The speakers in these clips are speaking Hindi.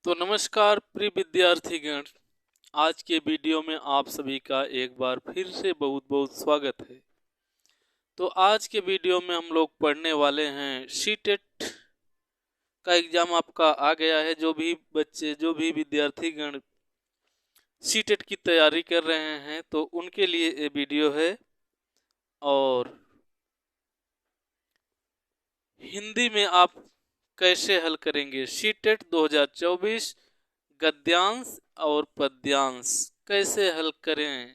तो नमस्कार प्रिय विद्यार्थीगण। आज के वीडियो में आप सभी का एक बार फिर से बहुत बहुत स्वागत है। तो आज के वीडियो में हम लोग पढ़ने वाले हैं सीटेट का एग्ज़ाम आपका आ गया है। जो भी विद्यार्थीगण सीटेट की तैयारी कर रहे हैं तो उनके लिए ये वीडियो है। और हिंदी में आप कैसे हल करेंगे सीटेट 2024 गद्यांश और पद्यांश कैसे हल करें,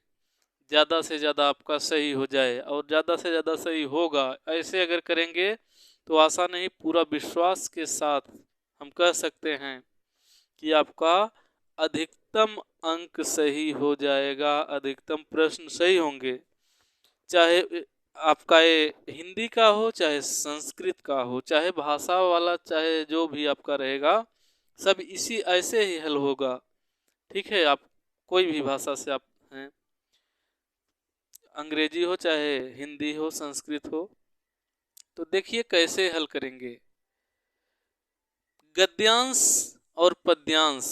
ज़्यादा से ज़्यादा आपका सही हो जाए। और ज़्यादा से ज़्यादा सही होगा ऐसे अगर करेंगे तो आशा नहीं पूरा विश्वास के साथ हम कह सकते हैं कि आपका अधिकतम अंक सही हो जाएगा, अधिकतम प्रश्न सही होंगे। चाहे आपका ये हिंदी का हो, चाहे संस्कृत का हो, चाहे भाषा वाला, चाहे जो भी आपका रहेगा, सब इसी ऐसे ही हल होगा। ठीक है, आप कोई भी भाषा से आप हैं, अंग्रेजी हो चाहे हिंदी हो संस्कृत हो। तो देखिए कैसे हल करेंगे। गद्यांश और पद्यांश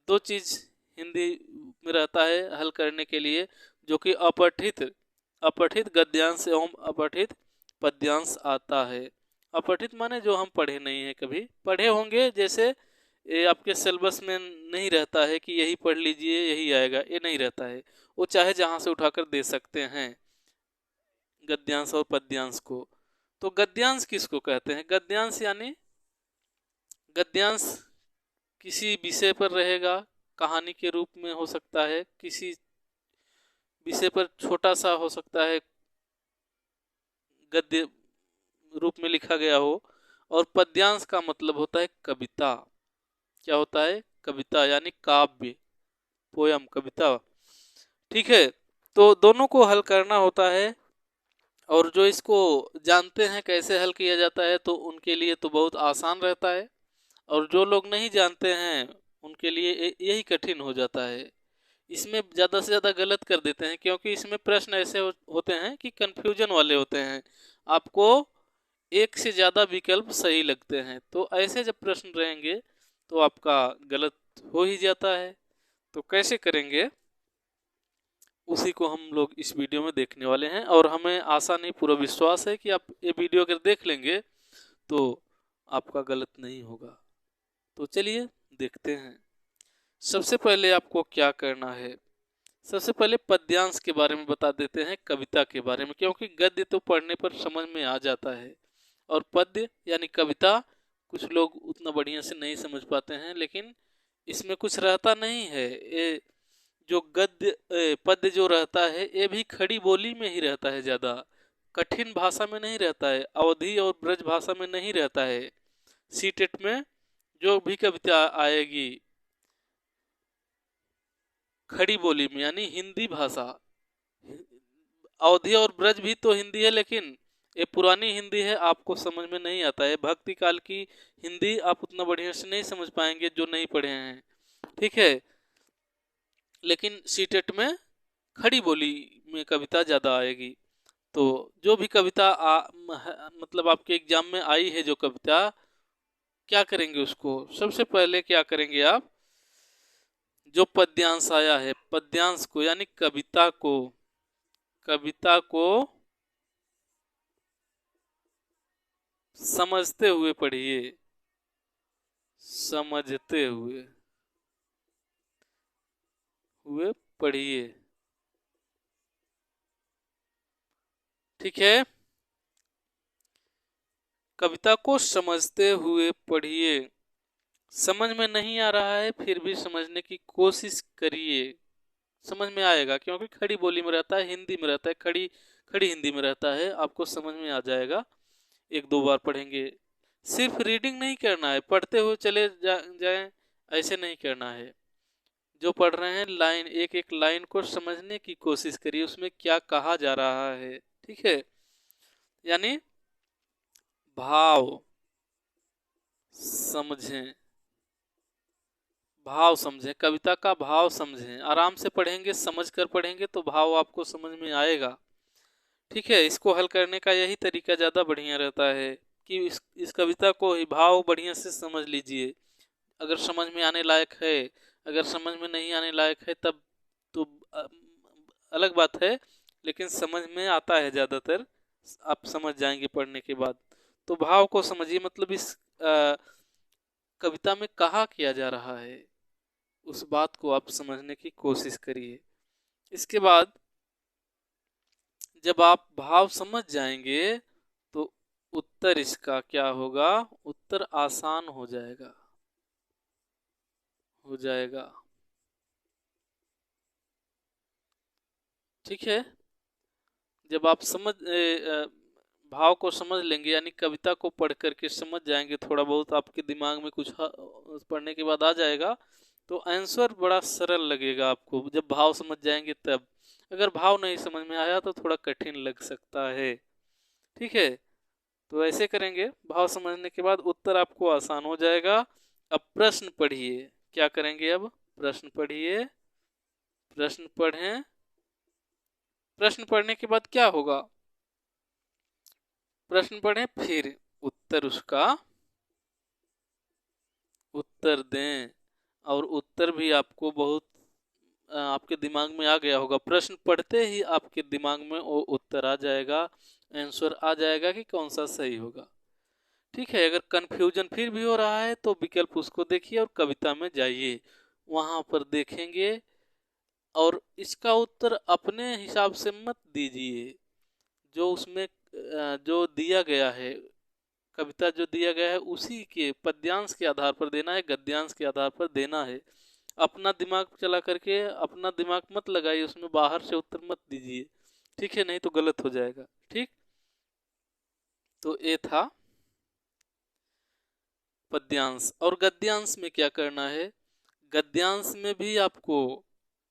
दो चीज हिंदी में रहता है हल करने के लिए, जो कि अपठित अपठित गद्यांश एवं अपठित पद्यांश आता है। अपठित माने जो हम पढ़े नहीं है, कभी पढ़े होंगे, जैसे ये आपके सिलेबस में नहीं रहता है कि यही पढ़ लीजिए यही आएगा, ये नहीं रहता है। वो चाहे जहां से उठाकर दे सकते हैं गद्यांश और पद्यांश को। तो गद्यांश किसको कहते हैं? गद्यांश यानी गद्यांश किसी विषय पर रहेगा, कहानी के रूप में हो सकता है, किसी विषय पर छोटा सा हो सकता है, गद्य रूप में लिखा गया हो। और पद्यांश का मतलब होता है कविता। क्या होता है? कविता यानी काव्य, पोयम, कविता। ठीक है, तो दोनों को हल करना होता है। और जो इसको जानते हैं कैसे हल किया जाता है तो उनके लिए तो बहुत आसान रहता है, और जो लोग नहीं जानते हैं उनके लिए यही कठिन हो जाता है। इसमें ज़्यादा से ज़्यादा गलत कर देते हैं, क्योंकि इसमें प्रश्न ऐसे होते हैं कि कंफ्यूजन वाले होते हैं। आपको एक से ज़्यादा विकल्प सही लगते हैं, तो ऐसे जब प्रश्न रहेंगे तो आपका गलत हो ही जाता है। तो कैसे करेंगे उसी को हम लोग इस वीडियो में देखने वाले हैं। और हमें आशा नहीं पूरा विश्वास है कि आप ये वीडियो अगर देख लेंगे तो आपका गलत नहीं होगा। तो चलिए देखते हैं। सबसे पहले आपको क्या करना है, सबसे पहले पद्यांश के बारे में बता देते हैं, कविता के बारे में, क्योंकि गद्य तो पढ़ने पर समझ में आ जाता है, और पद्य यानी कविता कुछ लोग उतना बढ़िया से नहीं समझ पाते हैं। लेकिन इसमें कुछ रहता नहीं है। ये जो पद्य जो रहता है ये भी खड़ी बोली में ही रहता है, ज़्यादा कठिन भाषा में नहीं रहता है, अवधी और ब्रज भाषा में नहीं रहता है। सीटेट में जो भी कविता आएगी खड़ी बोली में यानी हिंदी भाषा, अवधी और ब्रज भी तो हिंदी है, लेकिन ये पुरानी हिंदी है, आपको समझ में नहीं आता है। भक्ति काल की हिंदी आप उतना बढ़िया से नहीं समझ पाएंगे जो नहीं पढ़े हैं। ठीक है, लेकिन सीटेट में खड़ी बोली में कविता ज़्यादा आएगी। तो जो भी कविता मतलब आपके एग्जाम में आई है, जो कविता, क्या करेंगे उसको, सबसे पहले क्या करेंगे आप, जो पद्यांश आया है पद्यांश को यानी कविता को समझते हुए पढ़िए, समझते हुए पढ़िए। ठीक है, कविता को समझते हुए पढ़िए। समझ में नहीं आ रहा है फिर भी समझने की कोशिश करिए, समझ में आएगा, क्योंकि खड़ी बोली में रहता है, हिंदी में रहता है, खड़ी खड़ी हिंदी में रहता है, आपको समझ में आ जाएगा। एक दो बार पढ़ेंगे, सिर्फ रीडिंग नहीं करना है, पढ़ते हुए चले जाएं ऐसे नहीं करना है। जो पढ़ रहे हैं लाइन, एक एक लाइन को समझने की कोशिश करिए, उसमें क्या कहा जा रहा है। ठीक है, यानी भाव समझें, भाव समझें, कविता का भाव समझें। आराम से पढ़ेंगे, समझ कर पढ़ेंगे तो भाव आपको समझ में आएगा। ठीक है, इसको हल करने का यही तरीका ज़्यादा बढ़िया रहता है कि इस कविता को ही भाव बढ़िया से समझ लीजिए। अगर समझ में आने लायक है, अगर समझ में नहीं आने लायक है तब तो अलग बात है, लेकिन समझ में आता है ज़्यादातर, आप समझ जाएंगे पढ़ने के बाद। तो भाव को समझिए, मतलब इस कविता में कहा किया जा रहा है उस बात को आप समझने की कोशिश करिए। इसके बाद जब आप भाव समझ जाएंगे तो उत्तर इसका क्या होगा, उत्तर आसान हो जाएगा, हो जाएगा। ठीक है, जब आप भाव को समझ लेंगे, यानी कविता को पढ़ करके समझ जाएंगे, थोड़ा बहुत आपके दिमाग में कुछ पढ़ने के बाद आ जाएगा, तो आंसर बड़ा सरल लगेगा आपको जब भाव समझ जाएंगे तब। अगर भाव नहीं समझ में आया तो थोड़ा कठिन लग सकता है। ठीक है, तो ऐसे करेंगे, भाव समझने के बाद उत्तर आपको आसान हो जाएगा। अब प्रश्न पढ़िए, क्या करेंगे अब, प्रश्न पढ़िए, प्रश्न पढ़ें। प्रश्न पढ़ने के बाद क्या होगा, प्रश्न पढ़ें फिर उत्तर उसका उत्तर दें, और उत्तर भी आपको बहुत आपके दिमाग में आ गया होगा। प्रश्न पढ़ते ही आपके दिमाग में वो उत्तर आ जाएगा, आंसर आ जाएगा कि कौन सा सही होगा। ठीक है, अगर कंफ्यूजन फिर भी हो रहा है तो विकल्प उसको देखिए और कविता में जाइए, वहां पर देखेंगे, और इसका उत्तर अपने हिसाब से मत दीजिए। जो उसमें जो दिया गया है, कविता जो दिया गया है उसी के पद्यांश के आधार पर देना है, गद्यांश के आधार पर देना है। अपना दिमाग चला करके अपना दिमाग मत लगाइए उसमें, बाहर से उत्तर मत दीजिए। ठीक है, नहीं तो गलत हो जाएगा। ठीक, तो ये था पद्यांश। और गद्यांश में क्या करना है, गद्यांश में भी आपको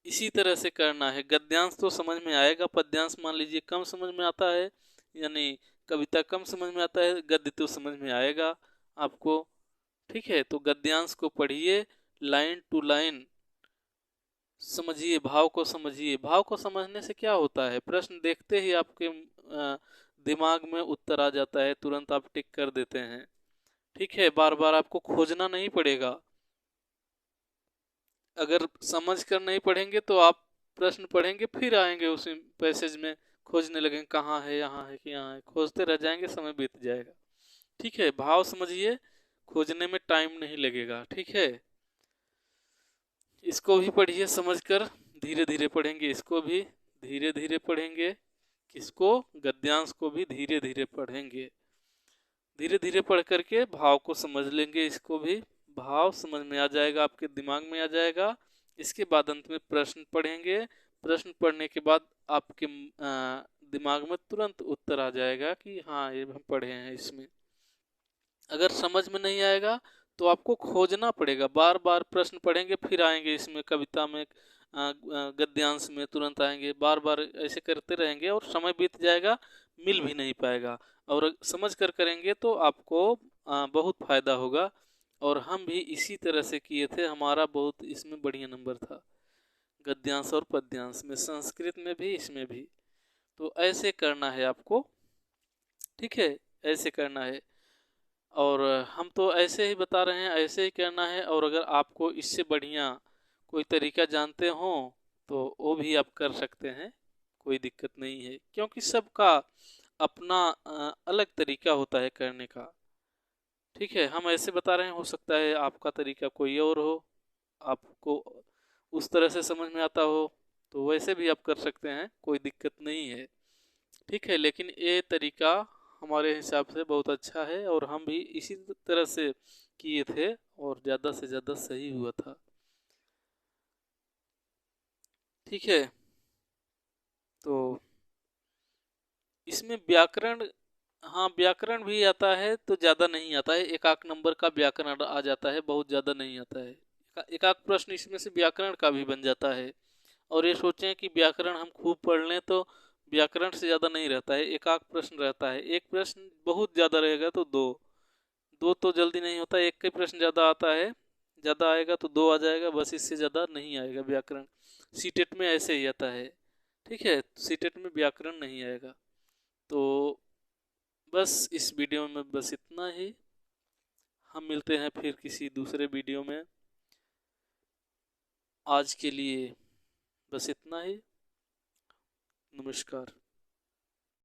इसी तरह से करना है। गद्यांश तो समझ में आएगा, पद्यांश मान लीजिए कम समझ में आता है, यानी कविता कम समझ में आता है, गद्य तो समझ में आएगा आपको। ठीक है, तो गद्यांश को पढ़िए, लाइन टू लाइन समझिए, भाव को समझिए। भाव को समझने से क्या होता है, प्रश्न देखते ही आपके दिमाग में उत्तर आ जाता है, तुरंत आप टिक कर देते हैं। ठीक है, बार बार आपको खोजना नहीं पड़ेगा। अगर समझ कर नहीं पढ़ेंगे तो आप प्रश्न पढ़ेंगे फिर आएंगे उसी पैसेज में, खोजने लगेंगे कहाँ है, यहाँ है कि यहाँ है, खोजते रह जाएंगे, समय बीत जाएगा। ठीक है, भाव समझिए, खोजने में टाइम नहीं लगेगा। ठीक है, इसको भी पढ़िए समझकर, धीरे धीरे पढ़ेंगे, इसको भी धीरे धीरे पढ़ेंगे, किसको, गद्यांश को भी धीरे धीरे पढ़ेंगे। धीरे धीरे पढ़ करके भाव को समझ लेंगे, इसको भी भाव समझ में आ जाएगा, आपके दिमाग में आ जाएगा। इसके बाद अंत में प्रश्न पढ़ेंगे, प्रश्न पढ़ने के बाद आपके दिमाग में तुरंत उत्तर आ जाएगा कि हाँ ये हम पढ़े हैं इसमें। अगर समझ में नहीं आएगा तो आपको खोजना पड़ेगा, बार बार प्रश्न पढ़ेंगे फिर आएंगे इसमें, कविता में गद्यांश में तुरंत आएंगे, बार बार ऐसे करते रहेंगे और समय बीत जाएगा, मिल भी नहीं पाएगा। और समझ कर करेंगे तो आपको बहुत फायदा होगा। और हम भी इसी तरह से किए थे, हमारा बहुत इसमें बढ़िया नंबर था, गद्यांश और पद्यांश में, संस्कृत में भी इसमें भी। तो ऐसे करना है आपको। ठीक है, ऐसे करना है, और हम तो ऐसे ही बता रहे हैं, ऐसे ही करना है। और अगर आपको इससे बढ़िया कोई तरीका जानते हो तो वो भी आप कर सकते हैं, कोई दिक्कत नहीं है, क्योंकि सबका अपना अलग तरीका होता है करने का। ठीक है, हम ऐसे बता रहे हैं, हो सकता है आपका तरीका कोई और हो, आपको उस तरह से समझ में आता हो, तो वैसे भी आप कर सकते हैं, कोई दिक्कत नहीं है। ठीक है, लेकिन ये तरीका हमारे हिसाब से बहुत अच्छा है, और हम भी इसी तरह से किए थे और ज़्यादा से ज़्यादा सही हुआ था। ठीक है, तो इसमें व्याकरण, हाँ व्याकरण भी आता है तो ज़्यादा नहीं आता है, एक आध नंबर का व्याकरण आ जाता है, बहुत ज़्यादा नहीं आता है। एक आध प्रश्न इसमें से व्याकरण का भी बन जाता है। और ये सोचें कि व्याकरण हम खूब पढ़ लें तो व्याकरण से ज़्यादा नहीं रहता है, एक आध प्रश्न रहता है। एक प्रश्न बहुत ज़्यादा रहेगा तो दो, दो तो जल्दी नहीं होता, एक का प्रश्न ज़्यादा आता है, ज़्यादा आएगा तो दो आ जाएगा, बस इससे ज़्यादा नहीं आएगा व्याकरण। सीटेट में ऐसे ही आता है। ठीक है, सीटेट में व्याकरण नहीं आएगा। तो बस इस वीडियो में बस इतना ही। हम मिलते हैं फिर किसी दूसरे वीडियो में। आज के लिए बस इतना ही। नमस्कार।